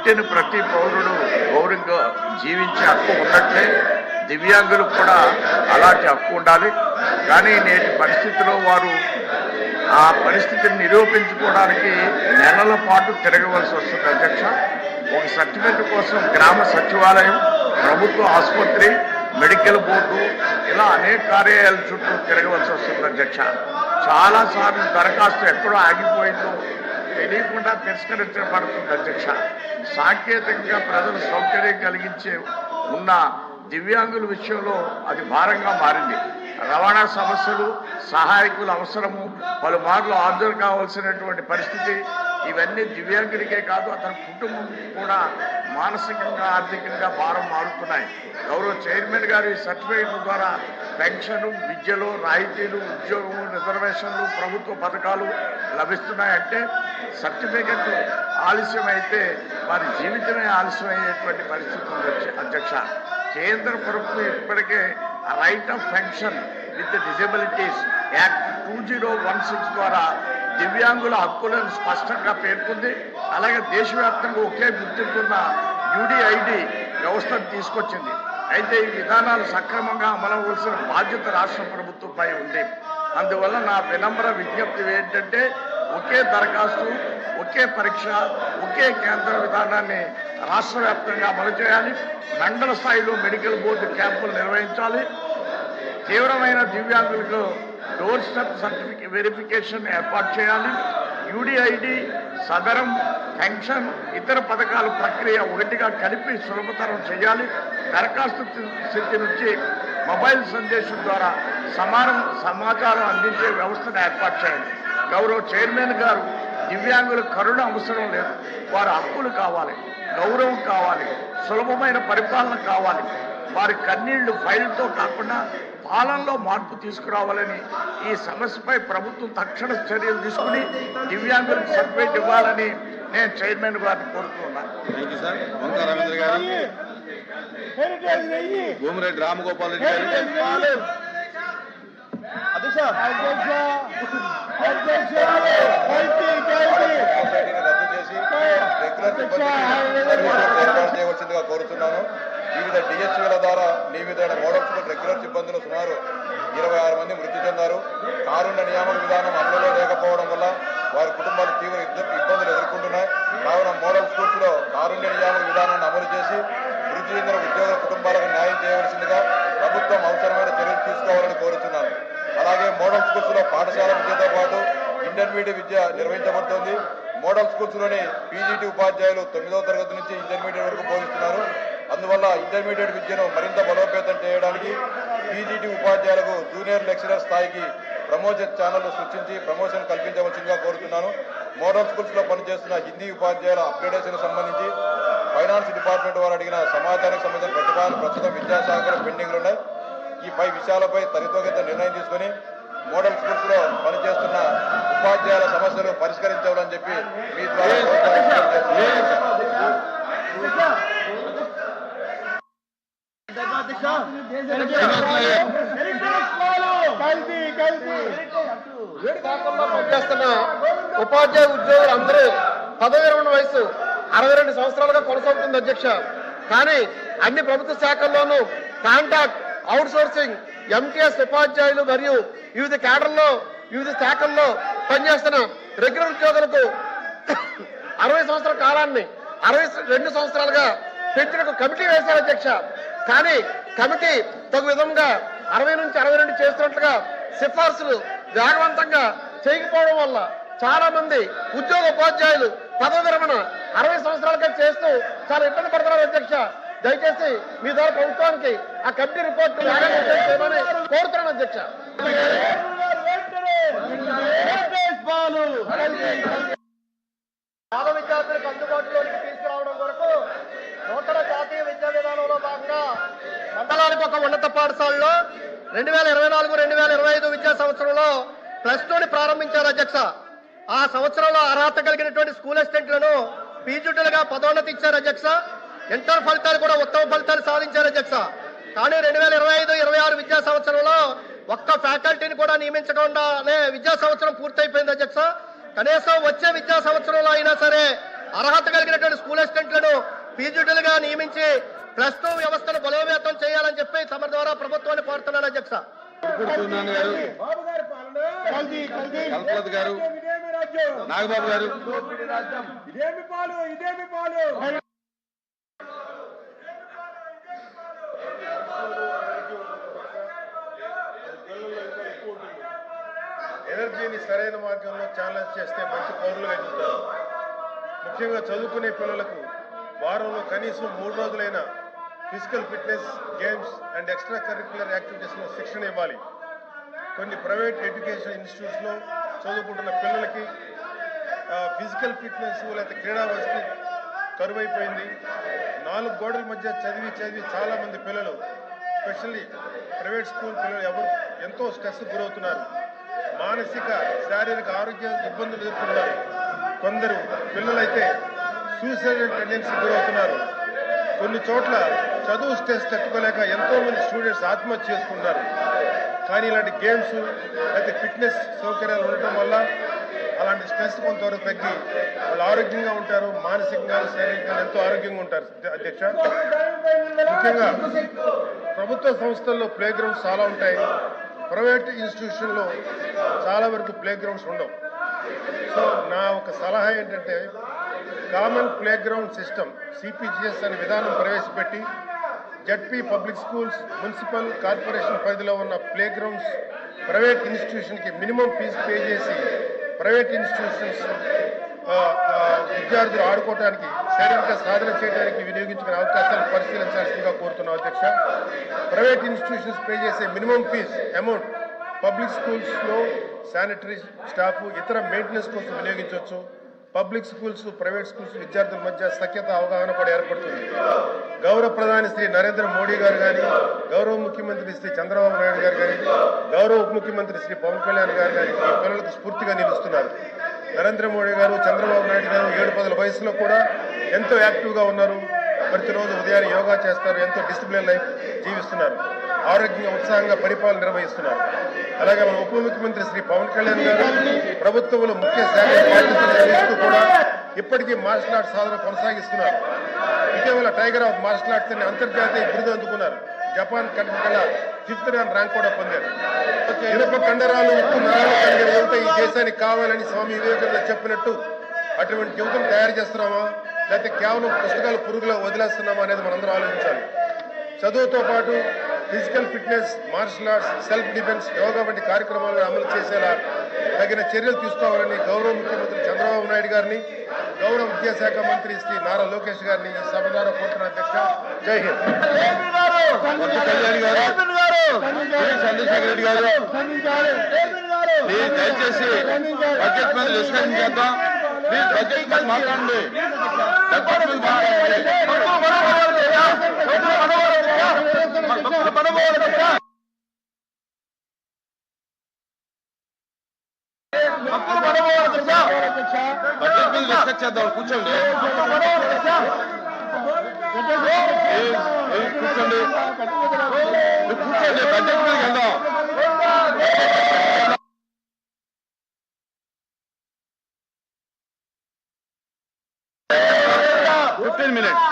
పుట్టిన ప్రతి పౌరుడు గౌరవంగా జీవించే హక్కు ఉన్నట్లే దివ్యాంగులకు కూడా అలాంటి హక్కు ఉండాలి. కానీ నేటి పరిస్థితిలో వారు ఆ పరిస్థితిని నిరూపించుకోవడానికి నెలల పాటు తిరగవలసి వస్తుంది అధ్యక్ష. ఒక సర్టిఫికెట్ కోసం గ్రామ సచివాలయం, ప్రభుత్వ ఆసుపత్రి, మెడికల్ బోర్డు ఇలా అనేక కార్యాలయాల చుట్టూ తిరగవలసి వస్తుంది అధ్యక్ష. చాలాసార్లు దరఖాస్తు ఎక్కడో ఆగిపోయిందో తెలియకుండా తిరస్కరించబడుతుంది అధ్యక్ష. సాంకేతికంగా ప్రజలు సౌకర్యం కలిగించే ఉన్న దివ్యాంగుల విషయంలో అది భారంగా మారింది. రవాణా సమస్యలు, సహాయకుల అవసరము, పలుమార్లు హాజరు కావాల్సినటువంటి పరిస్థితి, ఇవన్నీ దివ్యాంగుడికే కాదు అతని కుటుంబం కూడా మానసికంగా ఆర్థికంగా భారం మారుతున్నాయి. గౌరవ చైర్మన్ గారు ఈ సర్టిఫికేట్ ద్వారా పెన్షన్, విద్యలో రాయితీలు, ఉద్యోగం, రిజర్వేషన్లు, ప్రభుత్వ పథకాలు లభిస్తున్నాయంటే సర్టిఫికెట్ ఆలస్యం అయితే వారి జీవితమే ఆలస్యమయ్యేటువంటి పరిస్థితి ఉంది అధ్యక్ష. కేంద్ర ప్రభుత్వం ఇప్పటికే right of pension with disabilities act 2016 ద్వారా దివ్యాంగుల హక్కులను స్పష్టంగా పేర్కొంది. అలాగే దేశవ్యాప్తంగా ఒకే గుర్తింపున్న యూడిఐడి వ్యవస్థను తీసుకొచ్చింది. అయితే ఈ విధానాలు సక్రమంగా అమలవలసిన బాధ్యత రాష్ట్ర ప్రభుత్వంపై ఉంది. అందువల్ల నా వినమ్ర విజ్ఞప్తి ఏంటంటే ఒకే దరఖాస్తు, ఒకే పరీక్ష, ఒకే కేంద్ర విధానాన్ని రాష్ట్ర వ్యాప్తంగా అమలు చేయాలి. మండల స్థాయిలో మెడికల్ బోర్డు క్యాంపులు నిర్వహించాలి. తీవ్రమైన దివ్యాంగులకు డోర్ స్టెప్ సర్టిఫికేట్ వెరిఫికేషన్ ఏర్పాటు చేయాలి. యూడిఐడి, సదరం, పెన్షన్, ఇతర పథకాల ప్రక్రియ ఒకటిగా కలిపి సులభతరం చేయాలి. దరఖాస్తు స్థితి నుంచి మొబైల్ సందేశం ద్వారా సమాచారం అందించే వ్యవస్థను ఏర్పాటు చేయాలి. గౌరవ చైర్మన్ గారు దివ్యాంగుల కరుణ అవసరం లేదు, వారి హక్కులు కావాలి, గౌరవం కావాలి, సులభమైన పరిపాలన కావాలి. వారి కన్నీళ్లు ఫైల్తో కాకుండా పాలనలో మార్పు తీసుకురావాలని, ఈ సమస్యపై ప్రభుత్వం తక్షణ చర్యలు తీసుకుని దివ్యాంగులకు సర్టిఫికేట్ ఇవ్వాలని నేను చైర్మన్ గారిని కోరుతున్నాను. భూమిరెడ్డి రామగోపాల్ రెడ్డి గారు. చేయవలసిందిగా కోరుతున్నాను. వివిధ డిఎస్సీల ద్వారా నియమితమైన మోడల్ స్కూల్ రెగ్యులర్ సిబ్బందులు సుమారు 26 మంది మృతి చెందారు. కారుణ్య నియామక విధానం అమలులో లేకపోవడం వల్ల వారి కుటుంబాలు తీవ్ర ఇబ్బందులు ఎదుర్కొంటున్నాయి. కావున మోడల్ స్కూల్స్ లో కారుణ్య నియామక విధానాన్ని అమలు చేసి మృతి చెందిన ఉద్యోగుల కుటుంబాలకు న్యాయం చేయవలసిందిగా ప్రభుత్వం అవసరమైన చర్యలు తీసుకోవాలని కోరుతున్నాను. అలాగే మోడల్ స్కూల్స్ లో పాఠశాల విద్యతో పాటు ఇంటర్మీడియట్ విద్య నిర్వహించబడుతోంది. మోడల్ స్కూల్స్ లోని పీజీటీ ఉపాధ్యాయులు 9వ తరగతి నుంచి ఇంటర్మీడియట్ వరకు బోధిస్తున్నారు. అందువల్ల ఇంటర్మీడియట్ విద్యను మరింత బలోపేతం చేయడానికి పీజీటీ ఉపాధ్యాయులకు జూనియర్ లెక్చరర్ స్థాయికి ప్రమోషన్ ఛానళ్లు సృష్టించి ప్రమోషన్ కల్పించవలసిందిగా కోరుతున్నాను. మోడల్ స్కూల్స్ లో పనిచేస్తున్న హిందీ ఉపాధ్యాయుల అప్గ్రేడేషన్ సంబంధించి ఫైనాన్స్ డిపార్ట్మెంట్ వారు అడిగిన సమాచారానికి సంబంధించిన ప్రతిపాదనలు ప్రస్తుతం విద్యాశాఖలో పెండింగ్లు ఉన్నాయి. ఈ పై విషయాలపై త్వరితగతిన నిర్ణయం తీసుకుని మోడల్ స్కూల్స్ లో పనిచేస్తున్న ఉపాధ్యాయుల సమస్యలు పరిష్కరించాలని చెప్పి మీ ద్వారా పనిచేస్తున్న ఉపాధ్యాయ ఉద్యోగులు అందరూ పదవి విరమణ వయసు 62 సంవత్సరాలుగా కొనసాగుతుంది అధ్యక్ష. కానీ అన్ని ప్రభుత్వ శాఖల్లోనూ కాంట్రాక్ట్, అవుట్ సోర్సింగ్, ఎంటీఎస్ ఉపాధ్యాయులు మరియు వివిధ కేడర్లో వివిధ శాఖల్లో పనిచేస్తున్న రెగ్యులర్ ఉద్యోగులకు 60 సంవత్సరాల కాలాన్ని 62 సంవత్సరాలుగా పెంచుటకు కమిటీ వేశారు అధ్యక్ష. కానీ కమిటీ తగు విధంగా 60 నుంచి 62 చేస్తున్నట్లుగా సిఫార్సులు వేగవంతంగా చేయకపోవడం వల్ల చాలా మంది ఉద్యోగ ఉపాధ్యాయులు పదవి విరమణ 60 సంవత్సరాలుగా చేస్తూ చాలా ఇబ్బంది పడుతున్నారు అధ్యక్ష. దయచేసి మీ ద్వారా ప్రభుత్వానికి ఆ కమిటీ రిపోర్ట్ చేయమని కోరుతున్నాను అధ్యక్ష. పేద విద్యార్థులకు అందుబాటులోకి తీసుకురావడం కొరకు నూతన జాతీయ విద్యా విధానంలో భాగంగా మండలానికి ఒక ఉన్నత పాఠశాలలో 2024-2025 విద్యా సంవత్సరంలో +2ని ప్రారంభించారు అధ్యక్ష. ఆ సంవత్సరంలో అర్హత కలిగినటువంటి స్కూల్ అసిస్టెంట్లను పీజీటీలుగా పదోన్నతి ఇచ్చారు అధ్యక్ష. ఇంటర్ ఫలితాలు కూడా ఉత్తమ ఫలితాలు సాధించారు అధ్యక్ష. కానీ 2025-26 విద్యా సంవత్సరంలో ఒక్క ఫ్యాకల్టీని కూడా నియమించకుండానే విద్యా సంవత్సరం పూర్తయిపోయింది అధ్యక్ష. కనీసం వచ్చే విద్యా సంవత్సరంలో అయినా సరే అర్హత కలిగినటువంటి స్కూల్ అసిస్టెంట్లను గా నియమించి ప్లస్ 2 వ్యవస్థను బలోపేతం చేయాలని చెప్పి తమ ద్వారా ప్రభుత్వాన్ని కోరుతున్నాను అధ్యక్ష. సూర్యనారాయణ గారు, కల్పలత గారు, నాగబాబు గారు. ఎనర్జీని సరైన మార్గంలో ఛాలెంజ్ చేస్తే మంచి పౌరులుగా ఎదుగుతారు. ముఖ్యంగా చదువుకునే పిల్లలకు వారంలో కనీసం 3 రోజులైన physical fitness, games and extra curricular యాక్టివిటీస్లో శిక్షణ ఇవ్వాలి. కొన్ని ప్రైవేట్ ఎడ్యుకేషన్ ఇన్స్టిట్యూట్స్లో చదువుకుంటున్న పిల్లలకి ఫిజికల్ ఫిట్నెస్ లేకపోతే క్రీడా వసతి కరువైపోయింది. 4 గోడల మధ్య చదివి చాలామంది పిల్లలు, స్పెషల్లీ ప్రైవేట్ స్కూల్ పిల్లలు ఎంతో స్ట్రెస్ గురవుతున్నారు. మానసిక, శారీరక ఆరోగ్య ఇబ్బందులు ఎదుర్కొంటున్నారు. కొందరు పిల్లలైతే సూసైడల్ టెండెన్సీ గురవుతున్నారు. కొన్ని చోట్ల చదువు స్ట్రెస్ తట్టుకోలేక ఎంతో మంది స్టూడెంట్స్ ఆత్మహత్య చేసుకుంటున్నారు. కానీ ఇలాంటి గేమ్స్ అయితే ఫిట్నెస్ సౌకర్యాలు ఉండటం వల్ల అలాంటి స్ట్రెస్ కొంతవరకు తగ్గి వాళ్ళు ఆరోగ్యంగా ఉంటారు. మానసికంగా, శారీరకంగా ఎంతో ఆరోగ్యంగా ఉంటారు అధ్యక్ష. ముఖ్యంగా ప్రభుత్వ సంస్థల్లో ప్లే గ్రౌండ్స్ చాలా ఉంటాయి. ప్రైవేట్ ఇన్స్టిట్యూషన్లో చాలా వరకు ప్లే గ్రౌండ్స్ ఉండవు. సో నా ఒక సలహా ఏంటంటే common play ground system CPGS అనే విధానం ప్రవేశపెట్టి ZP public schools, municipal corporation పరిధిలో ఉన్న ప్లే గ్రౌండ్స్ ప్రైవేట్ ఇన్స్టిట్యూషన్కి మినిమం ఫీజు పే చేసి ప్రైవేట్ ఇన్స్టిట్యూషన్స్ విద్యార్థులు ఆడుకోవడానికి, శారీరక సాధన చేయడానికి వినియోగించుకునే అవకాశాలు పరిశీలించాల్సిందిగా కోరుతున్నాం అధ్యక్ష. ప్రైవేట్ ఇన్స్టిట్యూషన్స్ పే చేసే మినిమం ఫీజ్ అమౌంట్ పబ్లిక్ స్కూల్స్లో శానిటరీ స్టాఫ్, ఇతర మెయింటెనెన్స్ కోసం వినియోగించవచ్చు. పబ్లిక్ స్కూల్స్, ప్రైవేట్ స్కూల్స్ విద్యార్థుల మధ్య సఖ్యత, అవగాహన కూడా ఏర్పడుతుంది. గౌరవ ప్రధాని శ్రీ నరేంద్ర మోడీ గారు కానీ, గౌరవ ముఖ్యమంత్రి శ్రీ చంద్రబాబు నాయుడు గారు కానీ, గౌరవ ఉప ముఖ్యమంత్రి శ్రీ పవన్ కళ్యాణ్ గారు కానీ ఈ పిల్లలకు స్ఫూర్తిగా నిలుస్తున్నారు. నరేంద్ర మోడీ గారు, చంద్రబాబు నాయుడు గారు 7-10 వయసులో కూడా ఎంతో యాక్టివ్గా ఉన్నారు. ప్రతిరోజు ఉదయాన్నే యోగా చేస్తారు. ఎంతో డిసిప్లిన్ లైఫ్ జీవిస్తున్నారు. ఆరోగ్యంగా, ఉత్సాహంగా పరిపాలన నిర్వహిస్తున్నారు. అలాగే మన ఉప ముఖ్యమంత్రి శ్రీ పవన్ కళ్యాణ్ గారు ప్రభుత్వంలో ముఖ్య శాఖ బాధ్యతలు నిర్వహిస్తూ కూడా ఇప్పటికీ మార్షల్ ఆర్ట్స్ సాధన కొనసాగిస్తున్నారు. ఇటీవల టైగర్ ఆఫ్ మార్షల్ ఆర్ట్స్ అని అంతర్జాతీయ బిరుదు అందుకున్నారు. జపాన్ కంట్రీ కల్లా 5th ర్యాంక్ కూడా పొందారు. ఇనుప కండరాలు, ఉక్కు నరాలు కలిగిన యువత ఈ దేశానికి కావాలని స్వామి వివేకానంద చెప్పినట్టు అటువంటి యువతను తయారు చేస్తున్నామా, లేకపోతే కేవలం పుస్తకాలు పురుగులో వదిలేస్తున్నామా అనేది మనందరం ఆలోచించాలి. చదువుతో పాటు physical fitness, martial arts, self defence, yoga వంటి కార్యక్రమాలను అమలు చేసేలా తగిన చర్యలు తీసుకోవాలని గౌరవ ముఖ్యమంత్రి చంద్రబాబు నాయుడు గారిని, గౌరవ విద్యాశాఖ మంత్రి శ్రీ నారా లోకేష్ గారిని ఈ సభ ద్వారా కోరుతున్న అధ్యక్ష. జై హింద్. కళ్యాణ్ గారు, చంద్రశేఖర్ రెడ్డి గారు, దయచేసి బడ్జెట్ మీద డిస్కషన్ చేద్దాం. ప్లీజ్ బడ్జెట్ మీద మాట్లాడండి. బడ్జెట్ మీద డిస్కస్ చేద్దాం. కూర్చోండి, కూర్చోండి, బడ్జెట్ మీద వెళ్దాం. 15 minutes.